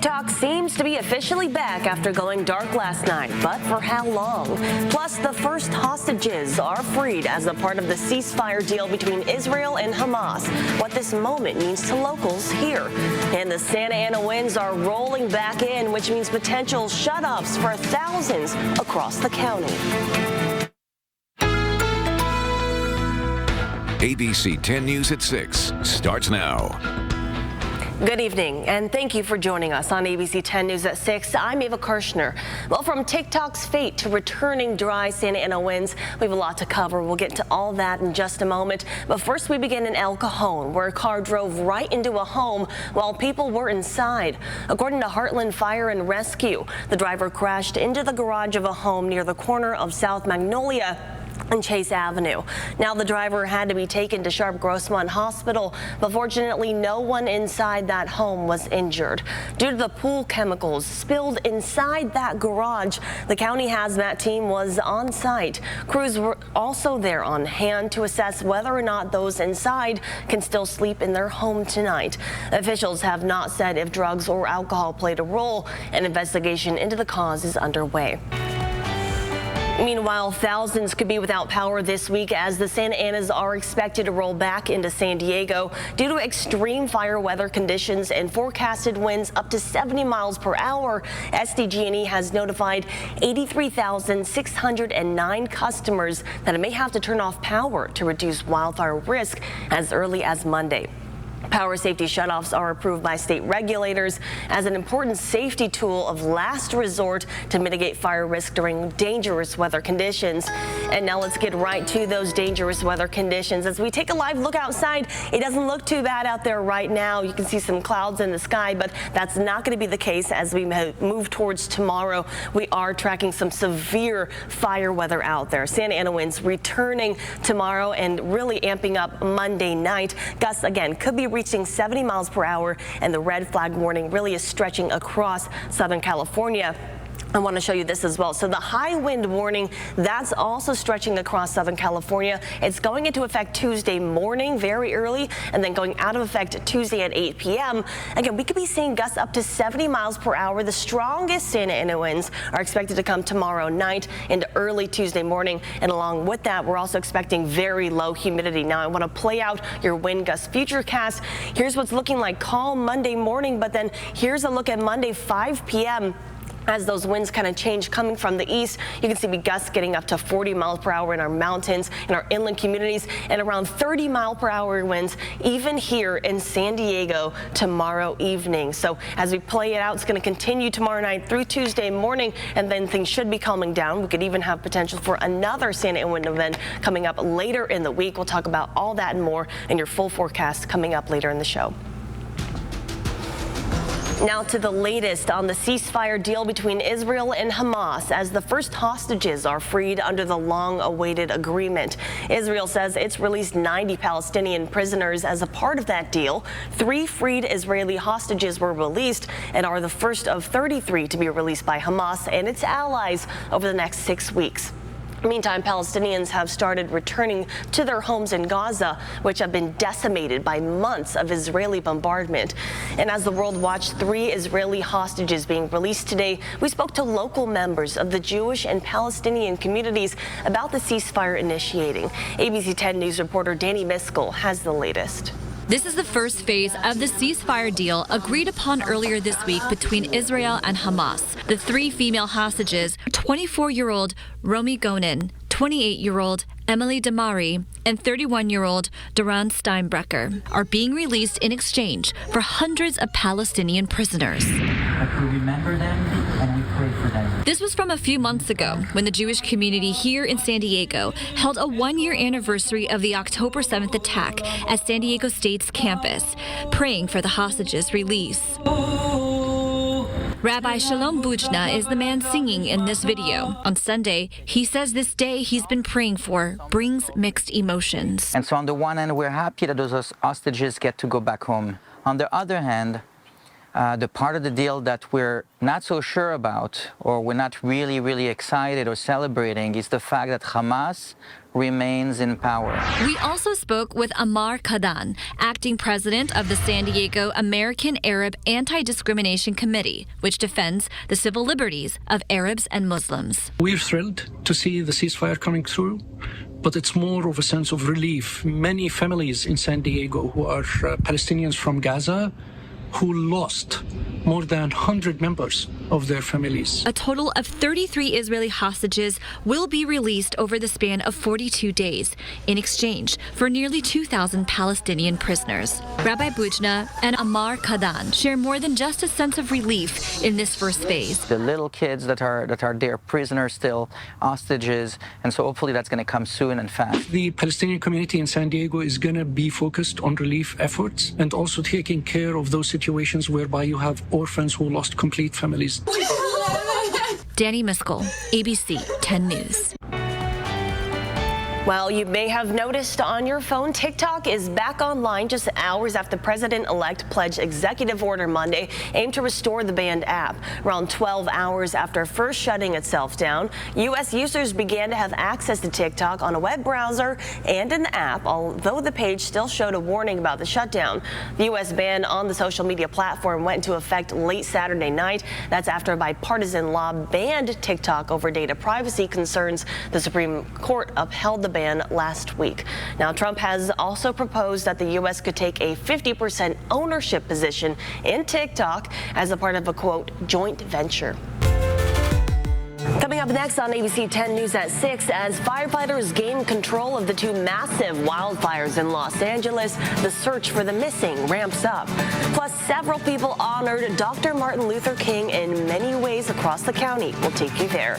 TikTok seems to be officially back after going dark last night, but for how long? Plus, the first hostages are freed as a part of the ceasefire deal between Israel and Hamas. What this moment means to locals here. And the Santa Ana winds are rolling back in, which means potential shutoffs for thousands across the county. ABC10 News at 6 starts now. Good evening, and thank you for joining us on ABC 10 News at 6. I'm Ava Kirshner. Well, from TikTok's fate to returning dry Santa Ana winds, we have a lot to cover. We'll get to all that in just a moment. But first, we begin in El Cajon, where a car drove right into a home while people were inside. According to Heartland Fire and Rescue, the driver crashed into the garage of a home near the corner of South Magnolia and Chase Avenue. Now the driver had to be taken to Sharp Grossmont Hospital, but fortunately no one inside that home was injured. Due to the pool chemicals spilled inside that garage, the county hazmat team was on site. Crews were also there on hand to assess whether or not those inside can still sleep in their home tonight. Officials have not said if drugs or alcohol played a role. An investigation into the cause is underway. Meanwhile, thousands could be without power this week as the Santa Anas are expected to roll back into San Diego due to extreme fire weather conditions and forecasted winds up to 70 miles per hour. SDG&E has notified 83,609 customers that it may have to turn off power to reduce wildfire risk as early as Monday. Power safety shutoffs are approved by state regulators as an important safety tool of last resort to mitigate fire risk during dangerous weather conditions. And now let's get right to those dangerous weather conditions. As we take a live look outside, it doesn't look too bad out there right now. You can see some clouds in the sky, but that's not going to be the case as we move towards tomorrow. We are tracking some severe fire weather out there. Santa Ana winds returning tomorrow and really amping up Monday night. Gusts again could be reaching 70 miles per hour, and the red flag warning really is stretching across Southern California. I want to show you this as well. So the high wind warning, that's also stretching across Southern California. It's going into effect Tuesday morning, very early, and then going out of effect Tuesday at 8 p.m. Again, we could be seeing gusts up to 70 miles per hour. The strongest Santa Ana winds are expected to come tomorrow night into early Tuesday morning. And along with that, we're also expecting very low humidity. Now, I want to play out your wind gust futurecast. Here's what's looking like calm Monday morning, but then here's a look at Monday 5 p.m. As those winds kind of change coming from the east. You can see gusts getting up to 40 miles per hour in our mountains, in our inland communities, and around 30 mile per hour winds even here in San Diego tomorrow evening. So as we play it out, it's going to continue tomorrow night through Tuesday morning, and then things should be calming down. We could even have potential for another Santa Ana wind event coming up later in the week. We'll talk about all that and more in your full forecast coming up later in the show. Now to the latest on the ceasefire deal between Israel and Hamas as the first hostages are freed under the long-awaited agreement. Israel says it's released 90 Palestinian prisoners as a part of that deal. 3 freed Israeli hostages were released and are the first of 33 to be released by Hamas and its allies over the next 6 weeks. Meantime, Palestinians have started returning to their homes in Gaza, which have been decimated by months of Israeli bombardment. And as the world watched 3 Israeli hostages being released today, we spoke to local members of the Jewish and Palestinian communities about the ceasefire initiating. ABC 10 News reporter Danny Miskell has the latest. This is the first phase of the ceasefire deal agreed upon earlier this week between Israel and Hamas. The 3 female hostages, 24-year-old Romy Gonen, 28-year-old Emily Damari, and 31-year-old Duran Steinbrecher, are being released in exchange for hundreds of Palestinian prisoners. But we remember them and we pray for them. This was from a few months ago when the Jewish community here in San Diego held a 1-year anniversary of the October 7th attack at San Diego State's campus, praying for the hostages' release. Rabbi Shalom Bujna is the man singing in this video. On Sunday, he says this day he's been praying for brings mixed emotions. And so on the one hand, we're happy that those hostages get to go back home. On the other hand, The part of the deal that we're not so sure about, or we're not really excited or celebrating, is the fact that Hamas remains in power. We also spoke with Amar Khadan, acting president of the San Diego American Arab Anti-Discrimination Committee, which defends the civil liberties of Arabs and Muslims. We're thrilled to see the ceasefire coming through, but it's more of a sense of relief. Many families in San Diego who are Palestinians from Gaza who lost more than 100 members of their families. A total of 33 Israeli hostages will be released over the span of 42 days in exchange for nearly 2,000 Palestinian prisoners. Rabbi Bujna and Amar Khadan share more than just a sense of relief in this first phase. The little kids that are there, prisoners still, hostages, and so hopefully that's going to come soon and fast. The Palestinian community in San Diego is going to be focused on relief efforts and also taking care of those situations whereby you have orphans who lost complete families. Danny Miskell, ABC 10 News. Well, you may have noticed on your phone, TikTok is back online just hours after President-elect pledged executive order Monday aimed to restore the banned app. Around 12 hours after first shutting itself down, U.S. users began to have access to TikTok on a web browser and in the app, although the page still showed a warning about the shutdown. The U.S. ban on the social media platform went into effect late Saturday night. That's after a bipartisan law banned TikTok over data privacy concerns. The Supreme Court upheld the ban last week. Now, Trump has also proposed that the U.S. could take a 50% ownership position in TikTok as a part of a, quote, joint venture. Coming up next on ABC 10 News at 6, as firefighters gain control of the two massive wildfires in Los Angeles, the search for the missing ramps up. Plus, several people honored Dr. Martin Luther King in many ways across the county. We'll take you there.